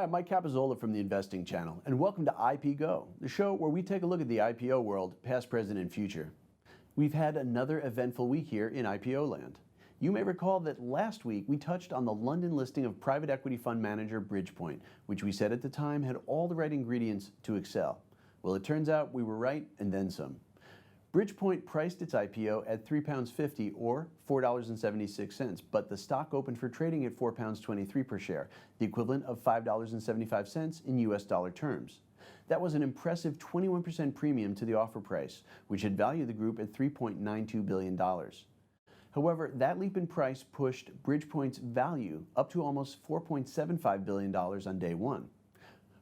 Hi, I'm Mike Capizola from the Investing Channel, and welcome to IPGo, the show where we take a look at the IPO world, past, present, and future. We've had another eventful week here in IPO land. You may recall that last week we touched on the London listing of private equity fund manager Bridgepoint, which we said at the time had all the right ingredients to excel. Well, it turns out we were right and then some. Bridgepoint priced its IPO at £3.50 or $4.76, but the stock opened for trading at £4.23 per share, the equivalent of $5.75 in US dollar terms. That was an impressive 21% premium to the offer price, which had valued the group at $3.92 billion. However, that leap in price pushed Bridgepoint's value up to almost $4.75 billion on day one.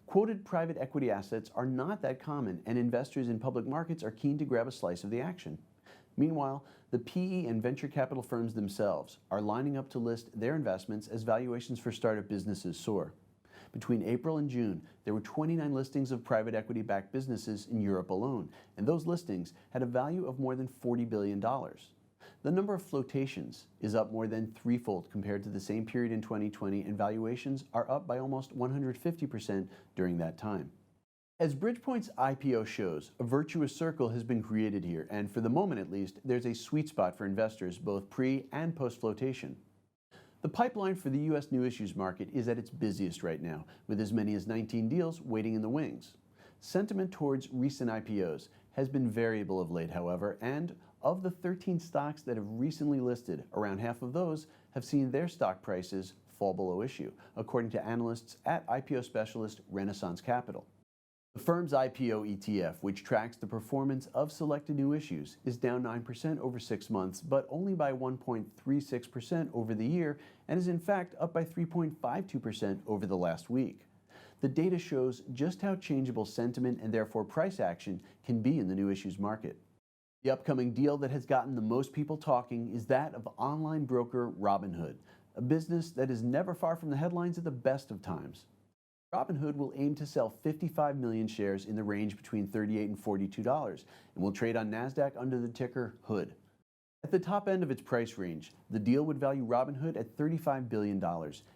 Quoted private equity assets are not that common, and investors in public markets are keen to grab a slice of the action. Meanwhile, the PE and venture capital firms themselves are lining up to list their investments as valuations for startup businesses soar. Between April and June, there were 29 listings of private equity-backed businesses in Europe alone, and those listings had a value of more than $40 billion. The number of flotations is up more than threefold compared to the same period in 2020, and valuations are up by almost 150% during that time. As Bridgepoint's IPO shows, a virtuous circle has been created here, and for the moment at least, there's a sweet spot for investors both pre- and post-flotation. The pipeline for the U.S. new issues market is at its busiest right now, with as many as 19 deals waiting in the wings. Sentiment towards recent IPOs has been variable of late, however, and of the 13 stocks that have recently listed, around half of those have seen their stock prices fall below issue, according to analysts at IPO specialist Renaissance Capital. The firm's IPO ETF, which tracks the performance of selected new issues, is down 9% over 6 months, but only by 1.36% over the year, and is in fact up by 3.52% over the last week. The data shows just how changeable sentiment and therefore price action can be in the new issues market. The upcoming deal that has gotten the most people talking is that of online broker Robinhood, a business that is never far from the headlines at the best of times. Robinhood will aim to sell 55 million shares in the range between $38 and $42 and will trade on NASDAQ under the ticker HOOD. At the top end of its price range, the deal would value Robinhood at $35 billion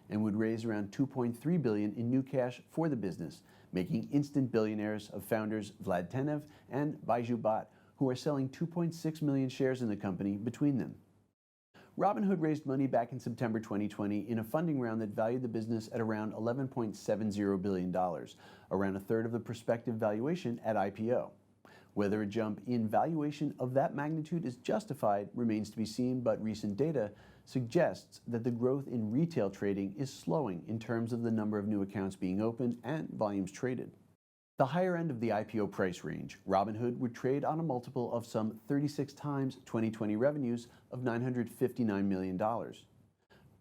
and would raise around $2.3 billion in new cash for the business, making instant billionaires of founders Vlad Tenev and Baiju Bhatt, who are selling 2.6 million shares in the company between them. Robinhood raised money back in September 2020 in a funding round that valued the business at around $11.70 billion, around a third of the prospective valuation at IPO. Whether a jump in valuation of that magnitude is justified remains to be seen, but recent data suggests that the growth in retail trading is slowing in terms of the number of new accounts being opened and volumes traded. The higher end of the IPO price range, Robinhood would trade on a multiple of some 36 times 2020 revenues of $959 million.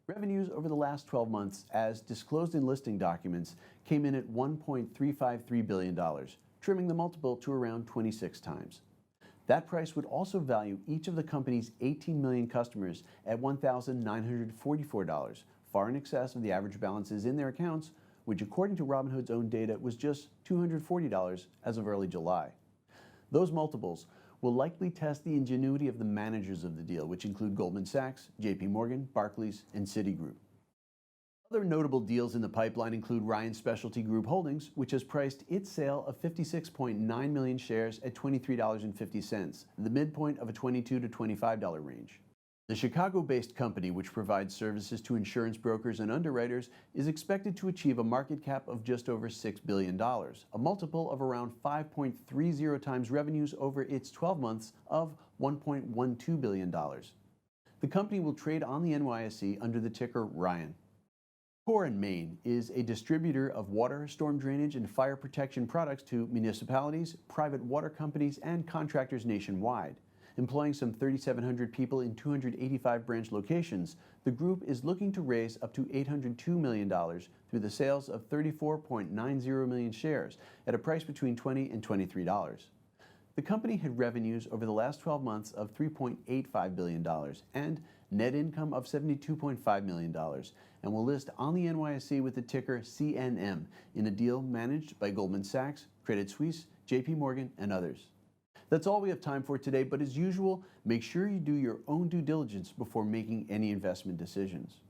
Revenues over the last 12 months, as disclosed in listing documents, came in at $1.353 billion, trimming the multiple to around 26 times. That price would also value each of the company's 18 million customers at $1,944, far in excess of the average balances in their accounts, which according to Robinhood's own data was just $240 as of early July. Those multiples will likely test the ingenuity of the managers of the deal, which include Goldman Sachs, JP Morgan, Barclays, and Citigroup. Other notable deals in the pipeline include Ryan Specialty Group Holdings, which has priced its sale of 56.9 million shares at $23.50, the midpoint of a $22 to $25 range. The Chicago-based company, which provides services to insurance brokers and underwriters, is expected to achieve a market cap of just over $6 billion, a multiple of around 5.30 times revenues over its 12 months of $1.12 billion. The company will trade on the NYSE under the ticker Ryan. Core & Main is a distributor of water, storm drainage, and fire protection products to municipalities, private water companies, and contractors nationwide. Employing some 3,700 people in 285 branch locations, the group is looking to raise up to $802 million through the sales of 34.90 million shares at a price between $20 and $23. The company had revenues over the last 12 months of $3.85 billion and net income of $72.5 million, and will list on the NYSE with the ticker CNM in a deal managed by Goldman Sachs, Credit Suisse, JP Morgan, and others. That's all we have time for today, but as usual, make sure you do your own due diligence before making any investment decisions.